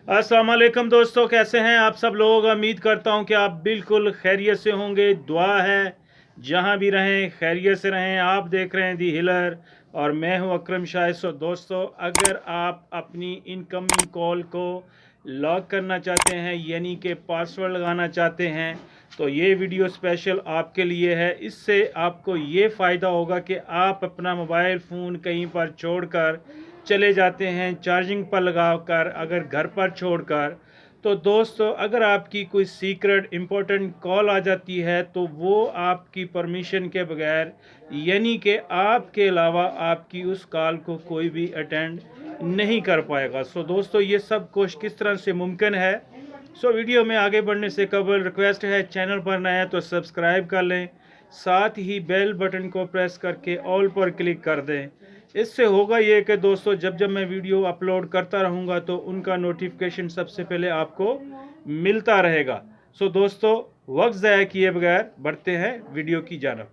अस्सलाम वालेकुम दोस्तों, कैसे हैं आप सब लोग। उम्मीद करता हूं कि आप बिल्कुल खैरियत से होंगे। दुआ है जहां भी रहें खैरियत से रहें। आप देख रहे हैं दी हिलर और मैं हूं अकरम शाह। सो दोस्तों, अगर आप अपनी इनकमिंग कॉल को लॉक करना चाहते हैं यानी कि पासवर्ड लगाना चाहते हैं तो ये वीडियो स्पेशल आपके लिए है। इससे आपको ये फ़ायदा होगा कि आप अपना मोबाइल फ़ोन कहीं पर छोड़कर चले जाते हैं चार्जिंग पर लगाकर, अगर घर पर छोड़कर, तो दोस्तों अगर आपकी कोई सीक्रेट इम्पोर्टेंट कॉल आ जाती है तो वो आपकी परमिशन के बगैर यानी कि आपके अलावा आपकी उस कॉल को कोई भी अटेंड नहीं कर पाएगा। सो दोस्तों, ये सब कुछ किस तरह से मुमकिन है। सो वीडियो में आगे बढ़ने से कबल रिक्वेस्ट है, चैनल पर नया है तो सब्सक्राइब कर लें, साथ ही बेल बटन को प्रेस करके ऑल पर क्लिक कर दें। इससे होगा ये कि दोस्तों जब जब मैं वीडियो अपलोड करता रहूँगा तो उनका नोटिफिकेशन सबसे पहले आपको मिलता रहेगा। सो दोस्तों, वक्त ज़ाया किए बगैर बढ़ते हैं वीडियो की जानब।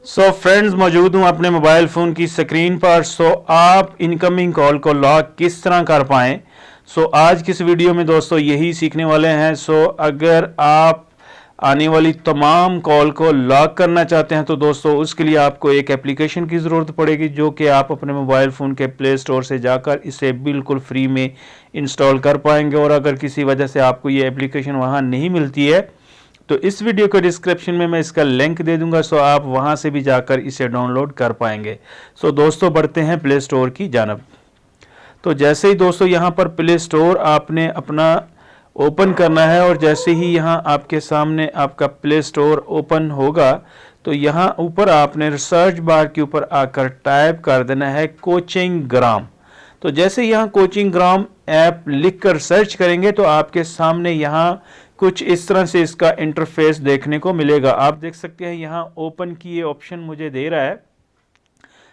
सो फ्रेंड्स, मौजूद हूँ अपने मोबाइल फ़ोन की स्क्रीन पर। सो आप इनकमिंग कॉल को लॉक किस तरह कर पाएँ। सो आज किस वीडियो में दोस्तों यही सीखने वाले हैं। सो अगर आप आने वाली तमाम कॉल को लॉक करना चाहते हैं तो दोस्तों उसके लिए आपको एक एप्लीकेशन की ज़रूरत पड़ेगी जो कि आप अपने मोबाइल फ़ोन के प्ले स्टोर से जाकर इसे बिल्कुल फ्री में इंस्टॉल कर पाएंगे। और अगर किसी वजह से आपको ये एप्लीकेशन वहाँ नहीं मिलती है तो इस वीडियो के डिस्क्रिप्शन में मैं इसका लिंक दे दूंगा। सो आप वहां से भी जाकर इसे डाउनलोड कर पाएंगे। सो दोस्तों बढ़ते हैं प्ले स्टोर की जानब। तो जैसे ही दोस्तों यहां पर प्ले स्टोर आपने अपना ओपन करना है और जैसे ही यहां आपके सामने आपका प्ले स्टोर ओपन होगा तो यहां ऊपर आपने रिसर्च बार के ऊपर आकर टाइप कर देना है कोचिंग ग्राम। तो जैसे यहाँ कोचिंग ग्राम ऐप लिखकर सर्च करेंगे तो आपके सामने यहाँ कुछ इस तरह से इसका इंटरफेस देखने को मिलेगा। आप देख सकते हैं यहाँ ओपन की ये ऑप्शन मुझे दे रहा है।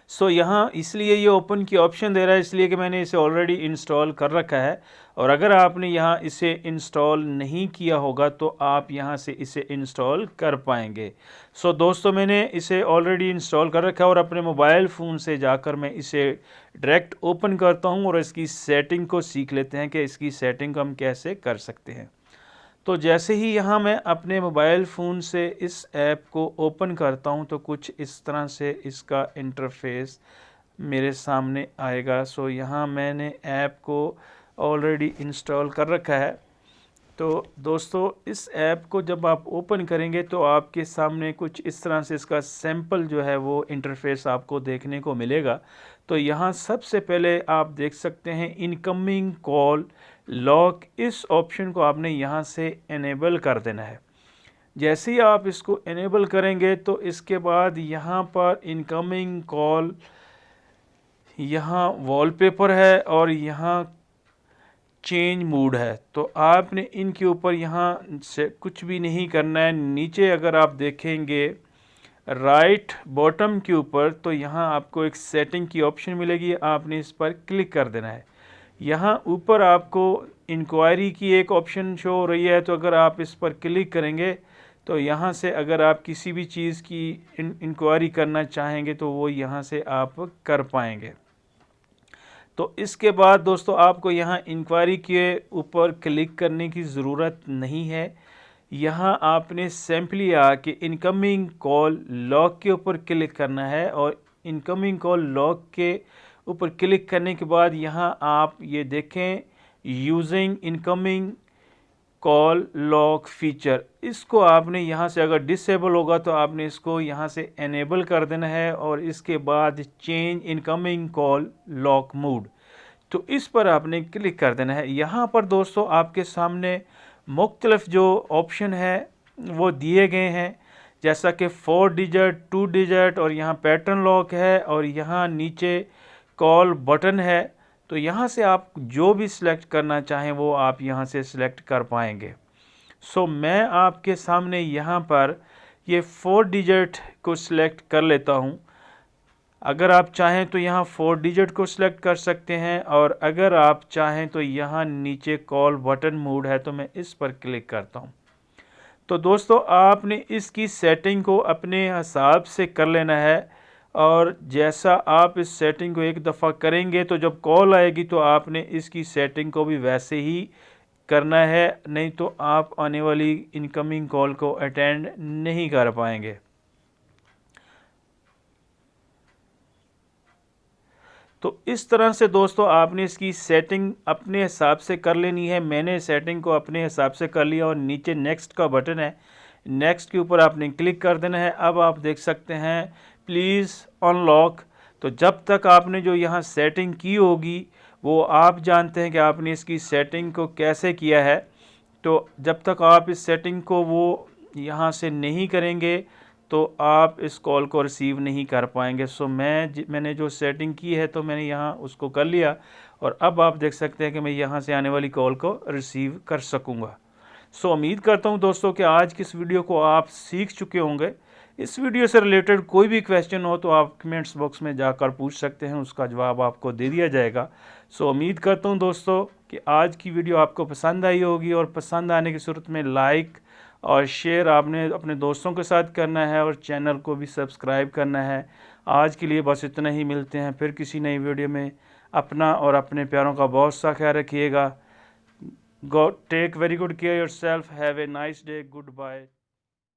सो यहाँ इसलिए ये ओपन की ऑप्शन दे रहा है इसलिए कि मैंने इसे ऑलरेडी इंस्टॉल कर रखा है। और अगर आपने यहाँ इसे इंस्टॉल नहीं किया होगा तो आप यहाँ से इसे इंस्टॉल कर पाएंगे। सो दोस्तों, मैंने इसे ऑलरेडी इंस्टॉल कर रखा है और अपने मोबाइल फ़ोन से जाकर मैं इसे डायरेक्ट ओपन करता हूँ और इसकी सेटिंग को सीख लेते हैं कि इसकी सेटिंग हम कैसे कर सकते हैं। तो जैसे ही यहाँ मैं अपने मोबाइल फ़ोन से इस ऐप को ओपन करता हूँ तो कुछ इस तरह से इसका इंटरफेस मेरे सामने आएगा। सो यहाँ मैंने ऐप को ऑलरेडी इंस्टॉल कर रखा है। तो दोस्तों इस ऐप को जब आप ओपन करेंगे तो आपके सामने कुछ इस तरह से इसका सैंपल जो है वो इंटरफेस आपको देखने को मिलेगा। तो यहाँ सबसे पहले आप देख सकते हैं इनकमिंग कॉल लॉक। इस ऑप्शन को आपने यहाँ से इनेबल कर देना है। जैसे ही आप इसको इनेबल करेंगे तो इसके बाद यहाँ पर इनकमिंग कॉल, यहाँ वॉलपेपर है और यहाँ चेंज मूड है। तो आपने इनके ऊपर यहाँ से कुछ भी नहीं करना है। नीचे अगर आप देखेंगे राइट बॉटम के ऊपर तो यहाँ आपको एक सेटिंग की ऑप्शन मिलेगी, आपने इस पर क्लिक कर देना है। यहाँ ऊपर आपको इंक्वायरी की एक ऑप्शन शो हो रही है, तो अगर आप इस पर क्लिक करेंगे तो यहाँ से अगर आप किसी भी चीज़ की इंक्वायरी करना चाहेंगे तो वो यहाँ से आप कर पाएंगे। तो इसके बाद दोस्तों आपको यहाँ इंक्वायरी के ऊपर क्लिक करने की ज़रूरत नहीं है। यहाँ आपने सिंपली आके इनकमिंग कॉल लॉक के ऊपर क्लिक करना है और इनकमिंग कॉल लॉक के ऊपर क्लिक करने के बाद यहाँ आप ये देखें using incoming call lock feature, इसको आपने यहाँ से अगर डिसेबल होगा तो आपने इसको यहाँ से एनेबल कर देना है और इसके बाद change incoming call lock mode, तो इस पर आपने क्लिक कर देना है। यहाँ पर दोस्तों आपके सामने मुख्तलिफ जो ऑप्शन है वो दिए गए हैं, जैसा कि 4 डिजिट 2 डिजिट और यहाँ पैटर्न लॉक है और यहाँ नीचे कॉल बटन है। तो यहाँ से आप जो भी सिलेक्ट करना चाहें वो आप यहाँ से सिलेक्ट कर पाएंगे। सो मैं आपके सामने यहाँ पर ये 4 डिजिट को सिलेक्ट कर लेता हूँ। अगर आप चाहें तो यहाँ 4 डिजिट को सिलेक्ट कर सकते हैं और अगर आप चाहें तो यहाँ नीचे कॉल बटन मोड है तो मैं इस पर क्लिक करता हूँ। तो दोस्तों आपने इसकी सेटिंग को अपने हिसाब से कर लेना है, और जैसा आप इस सेटिंग को एक दफ़ा करेंगे तो जब कॉल आएगी तो आपने इसकी सेटिंग को भी वैसे ही करना है, नहीं तो आप आने वाली इनकमिंग कॉल को अटेंड नहीं कर पाएंगे। तो इस तरह से दोस्तों आपने इसकी सेटिंग अपने हिसाब से कर लेनी है। मैंने सेटिंग को अपने हिसाब से कर लिया और नीचे नेक्स्ट का बटन है, नेक्स्ट के ऊपर आपने क्लिक कर देना है। अब आप देख सकते हैं प्लीज़ अनलॉक। तो जब तक आपने जो यहाँ सेटिंग की होगी वो आप जानते हैं कि आपने इसकी सेटिंग को कैसे किया है। तो जब तक आप इस सेटिंग को वो यहाँ से नहीं करेंगे तो आप इस कॉल को रिसीव नहीं कर पाएंगे। सो मैंने जो सेटिंग की है तो मैंने यहाँ उसको कर लिया, और अब आप देख सकते हैं कि मैं यहाँ से आने वाली कॉल को रिसीव कर सकूँगा। सो उम्मीद करता हूँ दोस्तों कि आज की इस वीडियो को आप सीख चुके होंगे। इस वीडियो से रिलेटेड कोई भी क्वेश्चन हो तो आप कमेंट्स बॉक्स में जाकर पूछ सकते हैं, उसका जवाब आपको दे दिया जाएगा। सो उम्मीद करता हूँ दोस्तों कि आज की वीडियो आपको पसंद आई होगी, और पसंद आने की सूरत में लाइक और शेयर आपने अपने दोस्तों के साथ करना है, और चैनल को भी सब्सक्राइब करना है। आज के लिए बस इतना ही, मिलते हैं फिर किसी नई वीडियो में। अपना और अपने प्यारों का बहुत सा ख्याल रखिएगा। God take very good care yourself. Have a nice day. Good bye.